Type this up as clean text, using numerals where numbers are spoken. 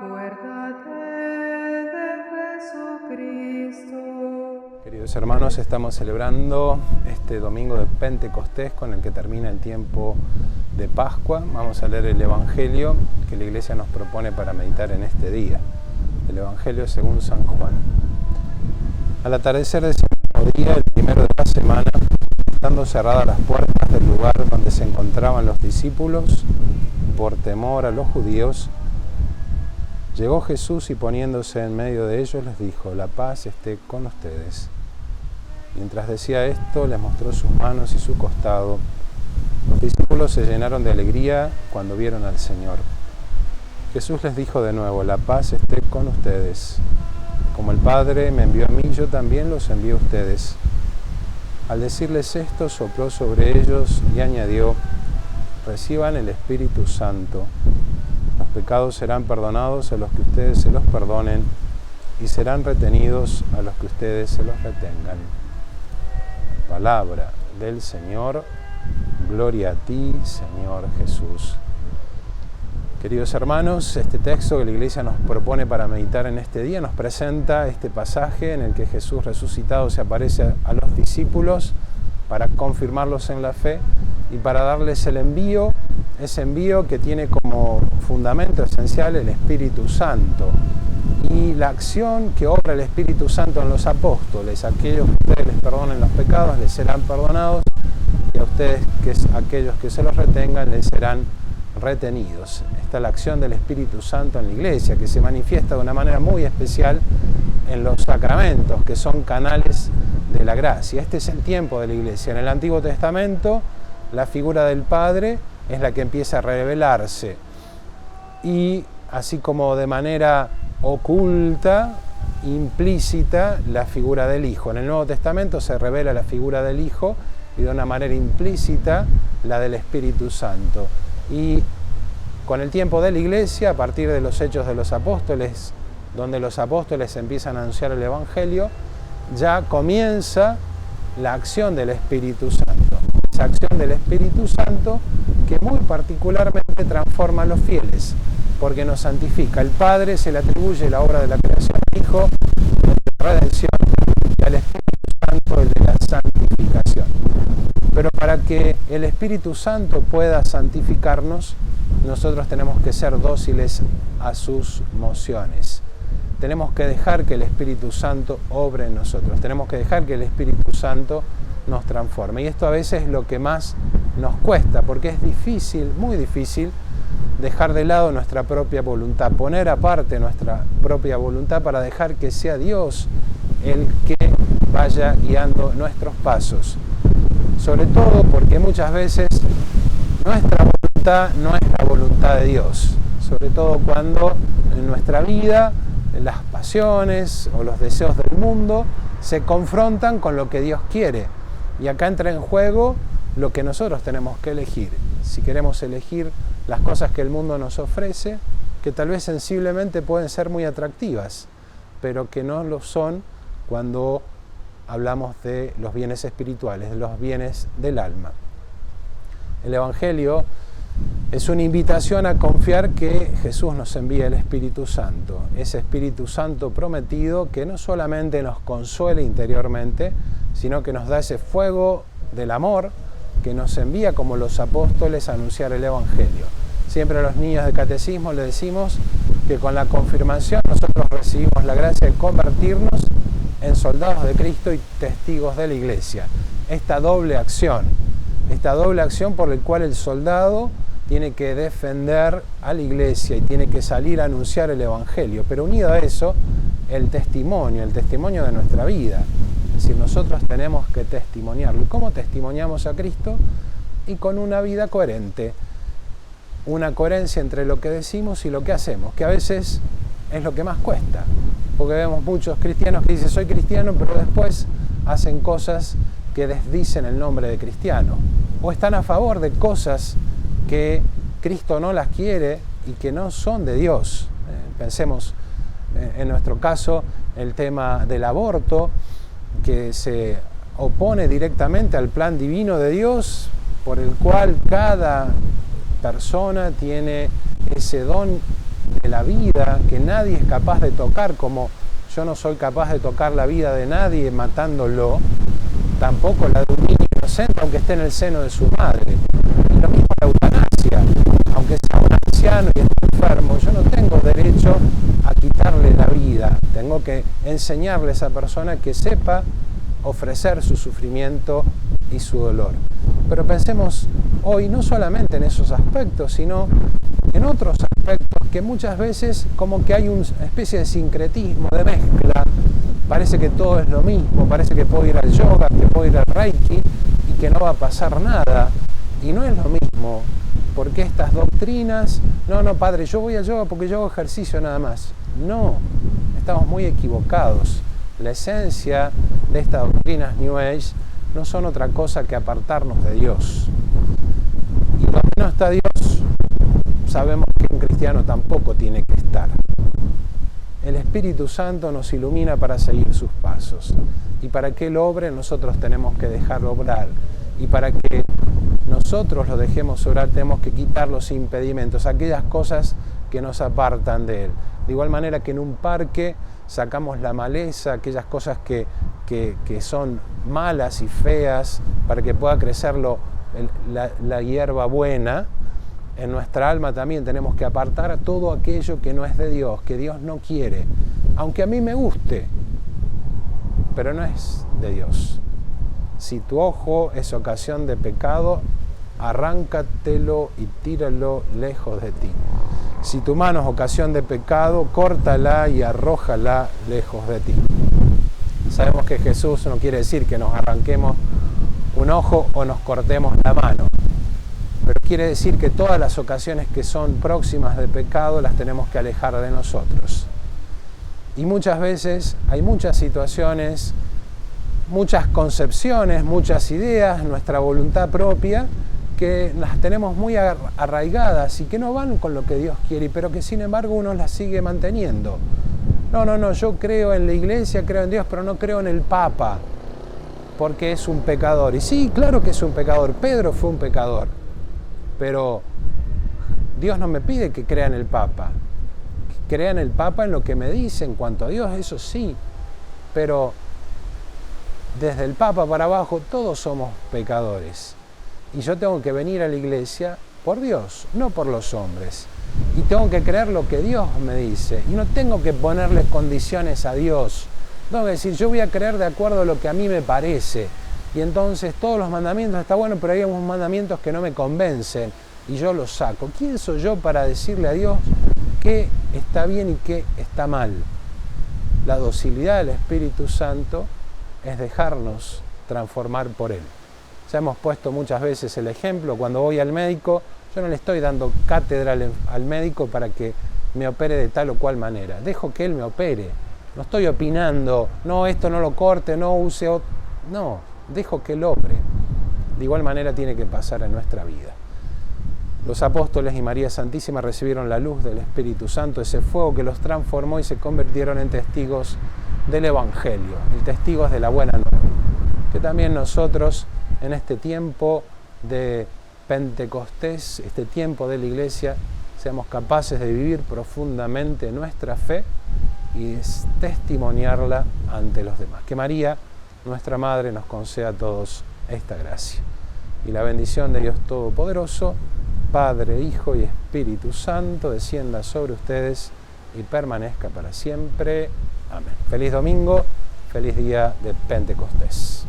Acuérdate de Jesucristo. Queridos hermanos, estamos celebrando este domingo de Pentecostés con el que termina el tiempo de Pascua. Vamos a leer el Evangelio que la Iglesia nos propone para meditar en este día. El Evangelio según San Juan. Al atardecer del segundo día, el primero de la semana, estando cerradas las puertas del lugar donde se encontraban los discípulos, por temor a los judíos, llegó Jesús y poniéndose en medio de ellos les dijo: la paz esté con ustedes. Mientras decía esto, les mostró sus manos y su costado. Los discípulos se llenaron de alegría cuando vieron al Señor. Jesús les dijo de nuevo: la paz esté con ustedes. Como el Padre me envió a mí, yo también los envío a ustedes. Al decirles esto, sopló sobre ellos y añadió: reciban el Espíritu Santo. Los pecados serán perdonados a los que ustedes se los perdonen y serán retenidos a los que ustedes se los retengan. Palabra del Señor. Gloria a ti, Señor Jesús. Queridos hermanos, este texto que la Iglesia nos propone para meditar en este día nos presenta este pasaje en el que Jesús resucitado se aparece a los discípulos para confirmarlos en la fe y para darles el envío, ese envío que tiene como fundamento esencial el Espíritu Santo y la acción que obra el Espíritu Santo en los apóstoles. Aquellos que ustedes les perdonen los pecados les serán perdonados y a ustedes, aquellos que se los retengan, les serán retenidos. Esta es la acción del Espíritu Santo en la Iglesia, que se manifiesta de una manera muy especial en los sacramentos, que son canales de la gracia. Este es el tiempo de la Iglesia. En el Antiguo Testamento, la figura del Padre es la que empieza a revelarse. Y así como de manera oculta, implícita, la figura del Hijo. En el Nuevo Testamento se revela la figura del Hijo y de una manera implícita la del Espíritu Santo. Y con el tiempo de la Iglesia, a partir de los Hechos de los Apóstoles, donde los apóstoles empiezan a anunciar el Evangelio, ya comienza la acción del Espíritu Santo. Esa acción del Espíritu Santo que muy particularmente transforma a los fieles, porque nos santifica. El Padre se le atribuye la obra de la creación, al Hijo de la redención y al Espíritu Santo el de la santificación. Pero para que el Espíritu Santo pueda santificarnos, nosotros tenemos que ser dóciles a sus mociones. Tenemos que dejar que el Espíritu Santo obre en nosotros. Tenemos que dejar que el Espíritu Santo nos transforme. Y esto a veces es lo que más nos cuesta, porque es difícil, muy difícil, dejar de lado nuestra propia voluntad, poner aparte nuestra propia voluntad para dejar que sea Dios el que vaya guiando nuestros pasos. Sobre todo porque muchas veces nuestra voluntad no es la voluntad de Dios. Sobre todo cuando en nuestra vida las pasiones o los deseos del mundo se confrontan con lo que Dios quiere. Y acá entra en juego lo que nosotros tenemos que elegir. Si queremos elegir las cosas que el mundo nos ofrece, que tal vez sensiblemente pueden ser muy atractivas, pero que no lo son cuando hablamos de los bienes espirituales, de los bienes del alma. El Evangelio es una invitación a confiar que Jesús nos envía el Espíritu Santo, ese Espíritu Santo prometido que no solamente nos consuela interiormente, sino que nos da ese fuego del amor que nos envía como los apóstoles a anunciar el Evangelio. Siempre a los niños de catecismo les decimos que con la confirmación nosotros recibimos la gracia de convertirnos en soldados de Cristo y testigos de la Iglesia. Esta doble acción por la cual el soldado tiene que defender a la Iglesia y tiene que salir a anunciar el Evangelio, pero unido a eso, el testimonio de nuestra vida. Es decir, nosotros tenemos que testimoniarlo. ¿Y cómo testimoniamos a Cristo? Y con una vida coherente, una coherencia entre lo que decimos y lo que hacemos, que a veces es lo que más cuesta, porque vemos muchos cristianos que dicen soy cristiano, pero después hacen cosas que desdicen el nombre de cristiano, o están a favor de cosas que Cristo no las quiere y que no son de Dios. Pensemos en nuestro caso el tema del aborto, que se opone directamente al plan divino de Dios, por el cual cada persona tiene ese don de la vida que nadie es capaz de tocar, como yo no soy capaz de tocar la vida de nadie matándolo, tampoco la de un niño inocente, aunque esté en el seno de su madre. Y lo mismo la eutanasia, aunque sea un anciano y esté enfermo, yo no tengo derecho a quitarle la vida. Tengo que enseñarle a esa persona que sepa ofrecer su sufrimiento y su dolor. Pero pensemos hoy no solamente en esos aspectos, sino en otros aspectos que muchas veces como que hay una especie de sincretismo, de mezcla. Parece que todo es lo mismo, parece que puedo ir al yoga, que puedo ir al reiki y que no va a pasar nada. Y no es lo mismo, porque estas doctrinas, no padre, yo voy al yoga porque yo hago ejercicio nada más. No, estamos muy equivocados. La esencia de estas doctrinas New Age no son otra cosa que apartarnos de Dios. Y donde no está Dios, sabemos que un cristiano tampoco tiene que estar. El Espíritu Santo nos ilumina para seguir sus pasos. Y para que Él obre, nosotros tenemos que dejarlo obrar. Y para que nosotros lo dejemos obrar, tenemos que quitar los impedimentos, aquellas cosas que nos apartan de Él. De igual manera que en un parque sacamos la maleza, aquellas cosas que son malas y feas, para que pueda crecer la hierba buena. En nuestra alma también tenemos que apartar todo aquello que no es de Dios, que Dios no quiere, aunque a mí me guste, pero no es de Dios. Si tu ojo es ocasión de pecado, arráncatelo y tíralo lejos de ti. Si tu mano es ocasión de pecado, córtala y arrójala lejos de ti. Sabemos que Jesús no quiere decir que nos arranquemos un ojo o nos cortemos la mano, pero quiere decir que todas las ocasiones que son próximas de pecado las tenemos que alejar de nosotros. Y muchas veces hay muchas situaciones, muchas concepciones, muchas ideas, nuestra voluntad propia, que las tenemos muy arraigadas y que no van con lo que Dios quiere, pero que sin embargo uno las sigue manteniendo. No, yo creo en la iglesia, creo en Dios, pero no creo en el Papa, porque es un pecador. Y sí, claro que es un pecador, Pedro fue un pecador, pero Dios no me pide que crea en el Papa. Que crea en el Papa en lo que me dice en cuanto a Dios, eso sí, pero desde el Papa para abajo todos somos pecadores. Y yo tengo que venir a la iglesia por Dios, no por los hombres. Y tengo que creer lo que Dios me dice. Y no tengo que ponerle condiciones a Dios. Tengo que decir, yo voy a creer de acuerdo a lo que a mí me parece. Y entonces todos los mandamientos están buenos, pero hay unos mandamientos que no me convencen. Y yo los saco. ¿Quién soy yo para decirle a Dios qué está bien y qué está mal? La docilidad del Espíritu Santo es dejarnos transformar por Él. Ya hemos puesto muchas veces el ejemplo, cuando voy al médico, yo no le estoy dando cátedra al médico para que me opere de tal o cual manera. Dejo que Él me opere. No estoy opinando, no, esto no lo corte, no use otro. No, dejo que Él obre. De igual manera tiene que pasar en nuestra vida. Los apóstoles y María Santísima recibieron la luz del Espíritu Santo, ese fuego que los transformó y se convirtieron en testigos del Evangelio, y testigos de la buena nueva. Que también nosotros, en este tiempo de Pentecostés, este tiempo de la Iglesia, seamos capaces de vivir profundamente nuestra fe y testimoniarla ante los demás. Que María, nuestra Madre, nos conceda a todos esta gracia. Y la bendición de Dios Todopoderoso, Padre, Hijo y Espíritu Santo, descienda sobre ustedes y permanezca para siempre. Amén. Feliz domingo, feliz día de Pentecostés.